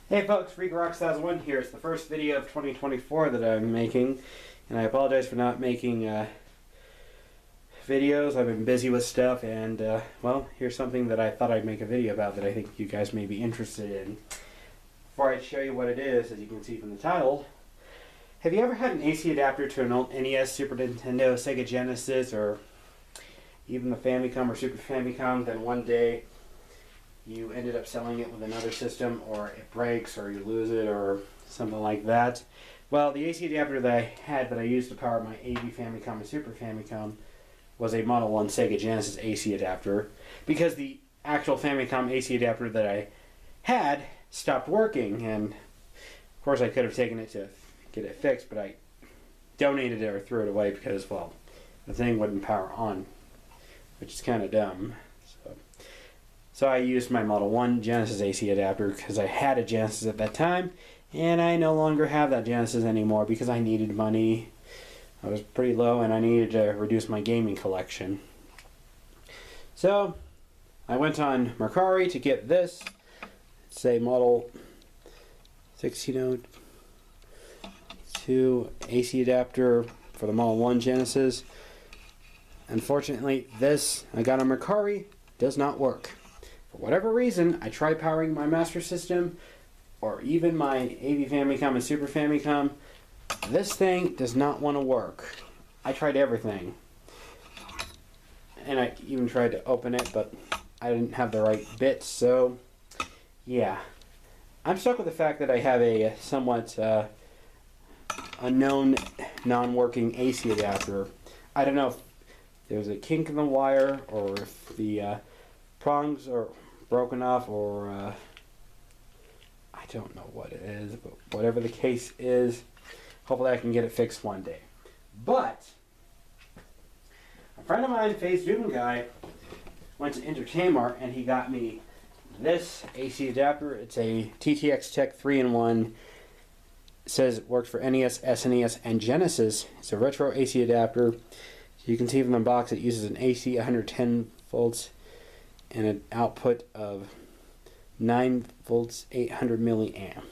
Hey folks, FreakRock1001 here. It's the first video of 2024 that I'm making, and I apologize for not making videos. I've been busy with stuff, and well, here's something that I thought I'd make a video about that I think you guys may be interested in. Before I show you what it is, as you can see from the title, have you ever had an AC adapter to an old NES, Super Nintendo, Sega Genesis, or even the Famicom or Super Famicom, then one day you ended up selling it with another system, or it breaks, or you lose it, or something like that? Well, the AC adapter that I had that I used to power my AV Famicom and Super Famicom was a Model 1 Sega Genesis AC adapter, because the actual Famicom AC adapter that I had stopped working, and of course I could have taken it to get it fixed, but I donated it or threw it away because, well, the thing wouldn't power on, which is kind of dumb. So I used my Model 1 Genesis AC adapter because I had a Genesis at that time, and I no longer have that Genesis anymore because I needed money. I was pretty low and I needed to reduce my gaming collection. So I went on Mercari to get this. It's a Model 1602 AC adapter for the Model 1 Genesis. Unfortunately, this I got on Mercari does not work. For whatever reason, I tried powering my Master System or even my AV Famicom and Super Famicom. This thing does not want to work. I tried everything. And I even tried to open it, but I didn't have the right bits, so yeah. I'm stuck with the fact that I have a somewhat unknown non-working AC adapter. I don't know if there's a kink in the wire or if the prongs are broken off, or I don't know what it is, but whatever the case is, hopefully I can get it fixed one day. But a friend of mine, Phase Doom Guy, went to Entertainment and he got me this AC adapter. It's a TTX Tech 3-in-1. It says it works for NES, SNES, and Genesis. It's a retro AC adapter. You can see from the box it uses an AC 110 volts and an output of 9 volts 800 milliamps.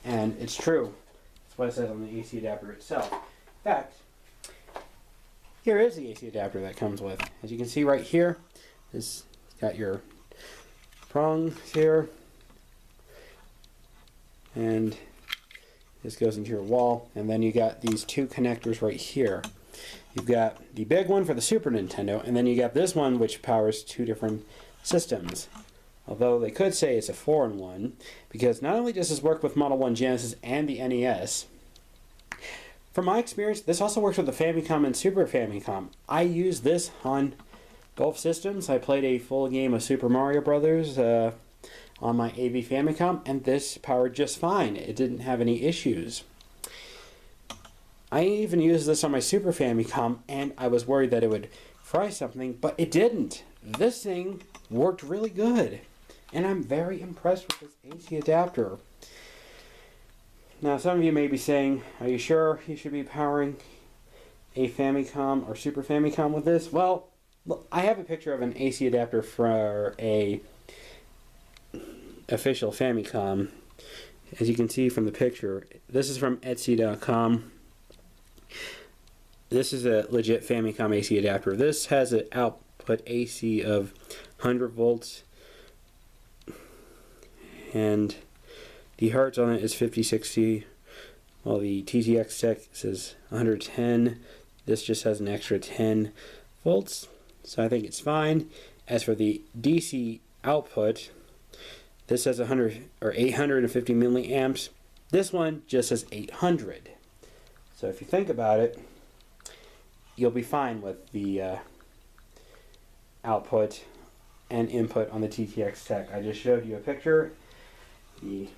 And it's true. That's what it says on the AC adapter itself. In fact, here is the AC adapter that comes with. As you can see right here, it's got your prongs here, and this goes into your wall, and then you got these two connectors right here. You've got the big one for the Super Nintendo, and then you got this one which powers two different systems. Although they could say it's a 4-in-1, because not only does this work with Model 1 Genesis and the NES, from my experience, this also works with the Famicom and Super Famicom. I used this on both systems. I played a full game of Super Mario Brothers on my AV Famicom, and this powered just fine. It didn't have any issues. I even used this on my Super Famicom, and I was worried that it would fry something, but it didn't. This thing worked really good, and I'm very impressed with this AC adapter. Now, some of you may be saying, are you sure you should be powering a Famicom or Super Famicom with this? Well, look, I have a picture of an AC adapter for a official Famicom. As you can see from the picture, this is from Etsy.com. This is a legit Famicom AC adapter. This has an output AC of 100 volts, and the hertz on it is 5060, while the TTX Tech says 110. This just has an extra 10 volts, so I think it's fine. As for the DC output, this has 100 or 850 milliamps. This one just says 800. So if you think about it, you'll be fine with the output and input on the TTX Tech. I just showed you a picture. The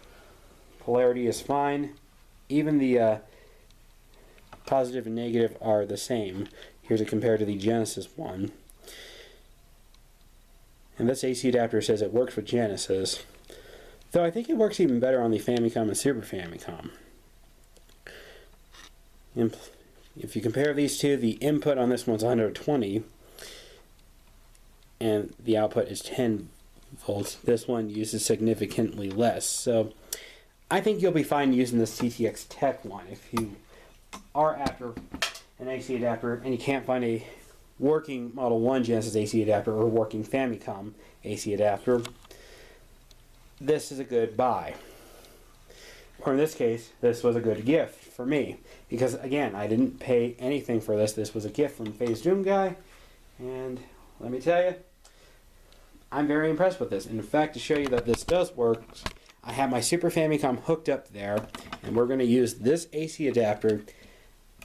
polarity is fine. Even the positive and negative are the same. Here's it compared to the Genesis one. And this AC adapter says it works with Genesis, though I think it works even better on the Famicom and Super Famicom. If you compare these two, the input on this one's 120 and the output is 10 volts. This one uses significantly less. So I think you'll be fine using this TTX Tech one. If you are after an AC adapter and you can't find a working Model 1 Genesis AC adapter or working Famicom AC adapter, this is a good buy. Or in this case, this was a good gift for me. Because again, I didn't pay anything for this. This was a gift from Phase Doom Guy. And let me tell you, I'm very impressed with this. And in fact, to show you that this does work, I have my Super Famicom hooked up there. And we're going to use this AC adapter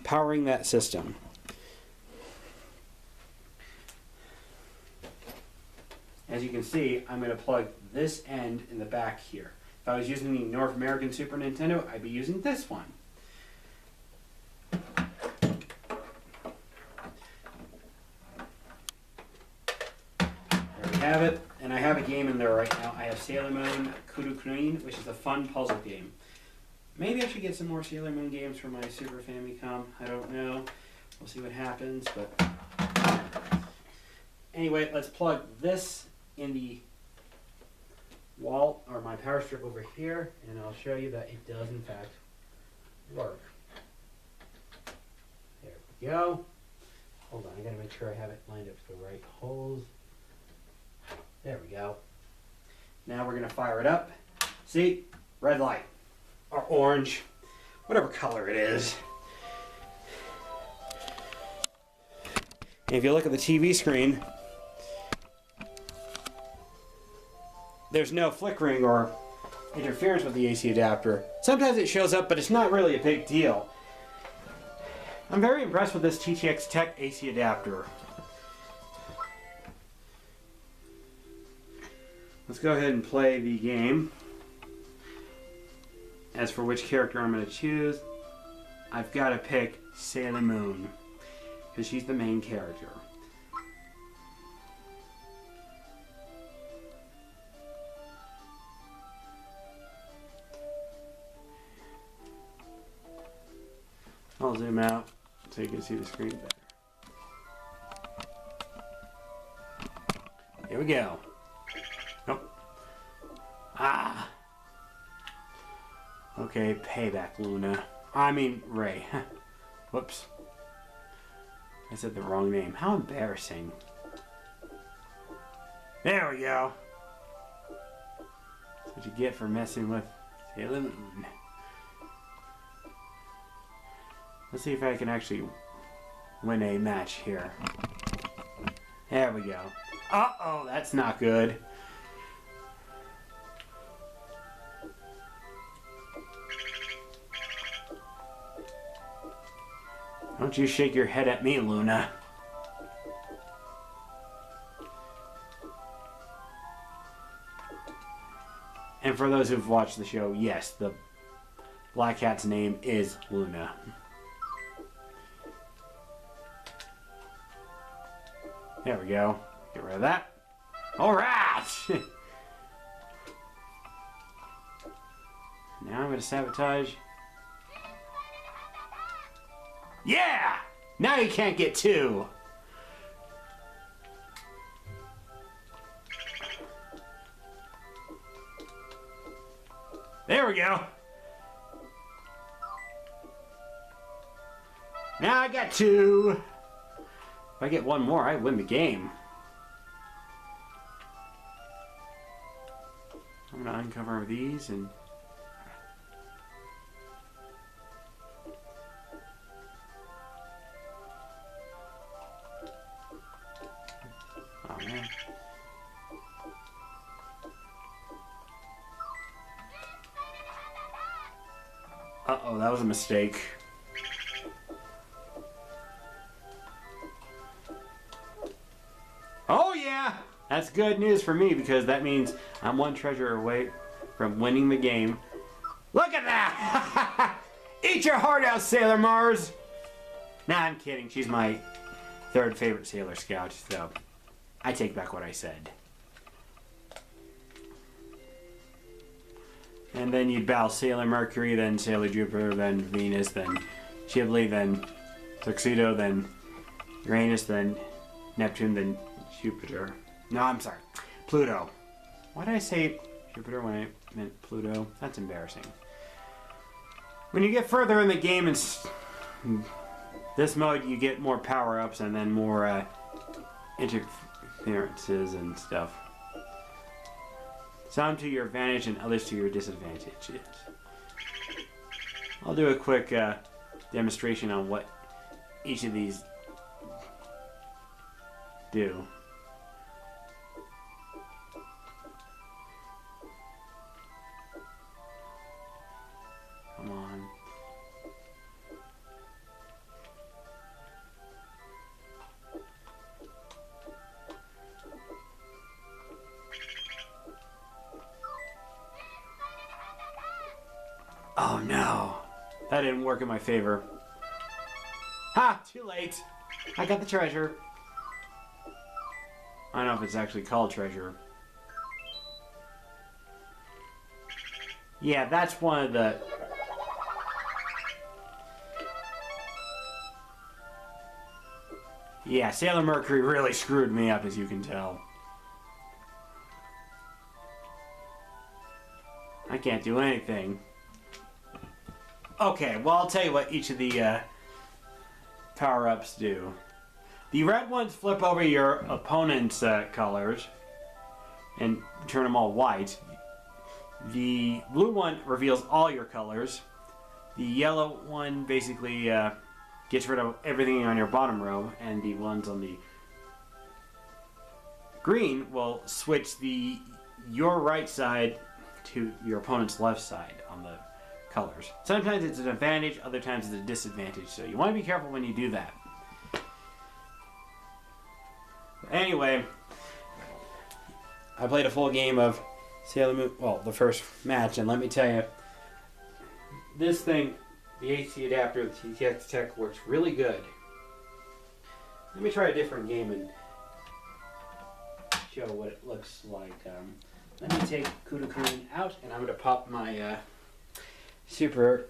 powering that system. As you can see, I'm going to plug this end in the back here. If I was using the North American Super Nintendo, I'd be using this one. There we have it. And I have a game in there right now. I have Sailor Moon Kudo Queen, which is a fun puzzle game. Maybe I should get some more Sailor Moon games for my Super Famicom. I don't know. We'll see what happens. But anyway, let's plug this in the wall, or my power strip over here, and I'll show you that it does in fact work. There we go. Hold on, I gotta make sure I have it lined up to the right holes. There we go. Now we're gonna fire it up. See? Red light. Or orange. Whatever color it is. And if you look at the TV screen, there's no flickering or interference with the AC adapter. Sometimes it shows up, but it's not really a big deal. I'm very impressed with this TTX Tech AC adapter. Let's go ahead and play the game. As for which character I'm going to choose, I've got to pick Sailor Moon, because she's the main character. I'll zoom out so you can see the screen better. Here we go. Oh. Ah. Okay, payback, Luna. I mean, Ray. Whoops. I said the wrong name. How embarrassing. There we go. That's what you get for messing with Sailor Moon. Let's see if I can actually win a match here. There we go. Uh-oh, that's not good. Don't you shake your head at me, Luna. And for those who've watched the show, yes, the Black Cat's name is Luna. There we go. Get rid of that. Alright! Now I'm going to sabotage. Yeah! Now you can't get two! There we go! Now I got two! If I get one more, I win the game. I'm going to uncover these and... Oh, man. Uh-oh, that was a mistake. Oh yeah! That's good news for me because that means I'm one treasure away from winning the game. Look at that! Eat your heart out, Sailor Mars! Nah, I'm kidding. She's my third favorite Sailor Scout, so I take back what I said. And then you'd battle Sailor Mercury, then Sailor Jupiter, then Venus, then Ghibli, then Tuxedo, then Uranus, then Neptune, then Jupiter. No, I'm sorry. Pluto. Why did I say Jupiter when I meant Pluto? That's embarrassing. When you get further in the game in this mode, you get more power-ups and then more interferences and stuff. Some to your advantage and others to your disadvantage. I'll do a quick demonstration on what each of these do. Come on. Oh no, that didn't work in my favor. Ha! Too late. I got the treasure. I don't know if it's actually called treasure. Yeah, that's one of the... Yeah, Sailor Mercury really screwed me up, as you can tell. I can't do anything. Okay, well, I'll tell you what each of the power-ups do. The red ones flip over your opponent's colors and turn them all white. The blue one reveals all your colors. The yellow one basically gets rid of everything on your bottom row, and the ones on the green will switch your right side to your opponent's left side on the colors. Sometimes it's an advantage, other times it's a disadvantage, so you want to be careful when you do that. Anyway, I played a full game of Sailor Moon, well, the first match, and let me tell you, this thing, the AC adapter of the TTX Tech, works really good. Let me try a different game and show what it looks like. Let me take Kudokun out, and I'm going to pop my Super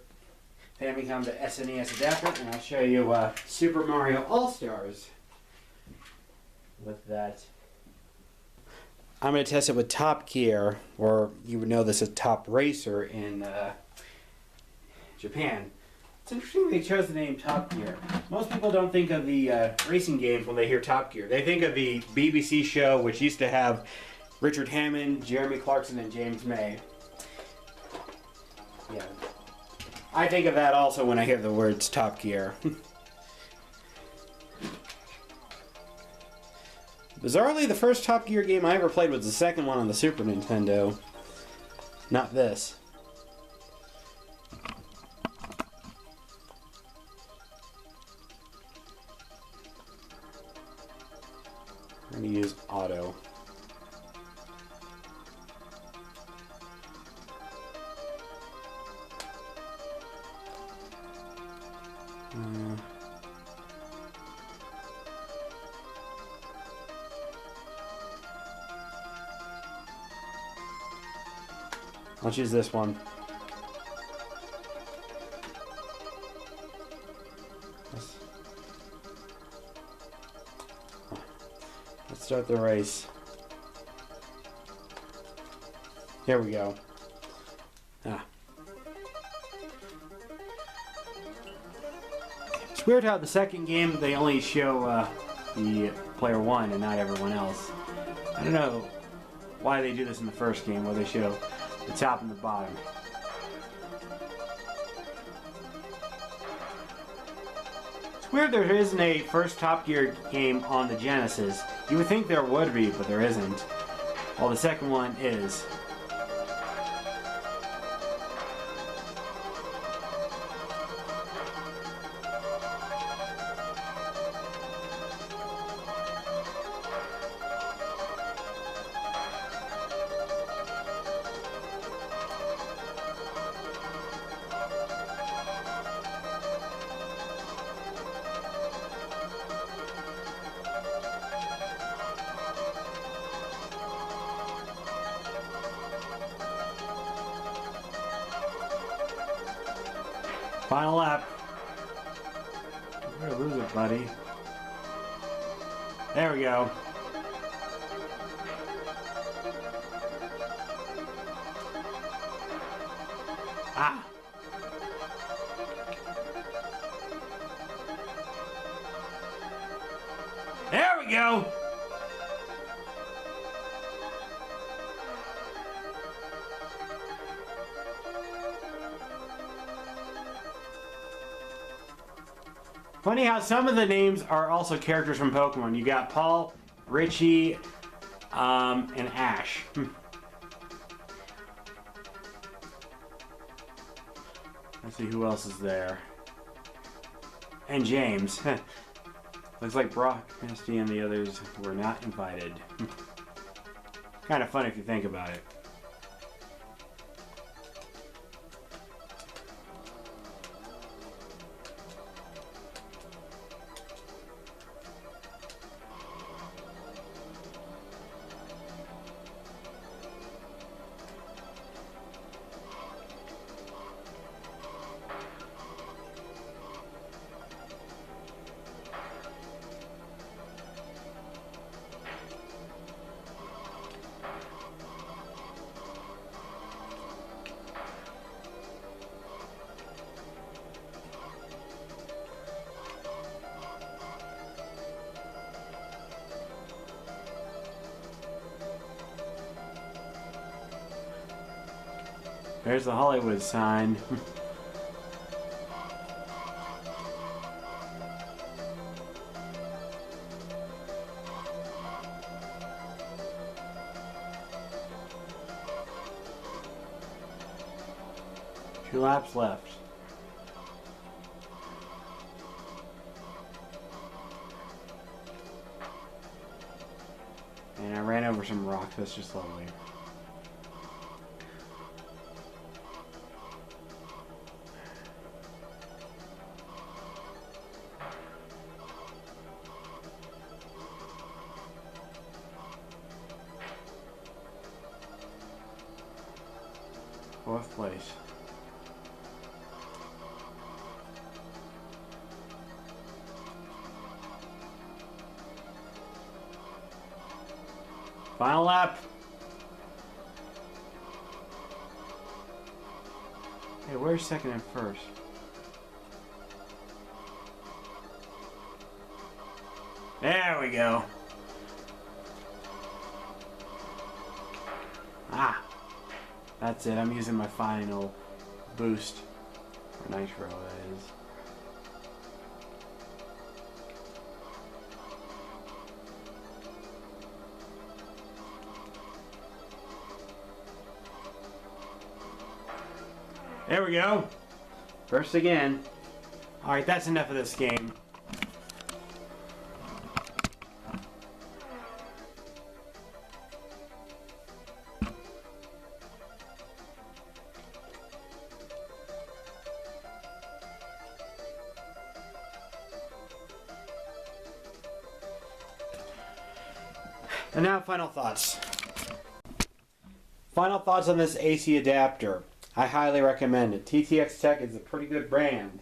Famicom to SNES adapter, and I'll show you Super Mario All-Stars with that. I'm going to test it with Top Gear, or you would know this as Top Racer in Japan. It's interesting they chose the name Top Gear. Most people don't think of the racing games when they hear Top Gear. They think of the BBC show, which used to have Richard Hammond, Jeremy Clarkson, and James May. Yeah. I think of that also when I hear the words Top Gear. Bizarrely, the first Top Gear game I ever played was the second one on the Super Nintendo. Not this. I'm going to use auto. I'll choose this one. Let's start the race. Here we go. It's weird how the second game they only show the player one and not everyone else. I don't know why they do this in the first game where they show the top and the bottom. It's weird there isn't a first Top Gear game on the Genesis. You would think there would be, but there isn't. Well, the second one is. Final lap. You're gonna lose it, buddy. There we go. Ah! There we go! Funny how some of the names are also characters from Pokemon. You got Paul, Richie, and Ash. Let's see who else is there. And James. Looks like Brock, Misty, and the others were not invited. Kind of fun if you think about it. There's the Hollywood sign. Two laps left. And I ran over some rocks. That's just lovely. Fourth place. Final lap. Hey, where's second and first? There we go. Ah. That's it, I'm using my final boost, or nitro that is. There we go! First again. Alright, that's enough of this game. And now final thoughts. Final thoughts on this AC adapter. I highly recommend it. TTX Tech is a pretty good brand.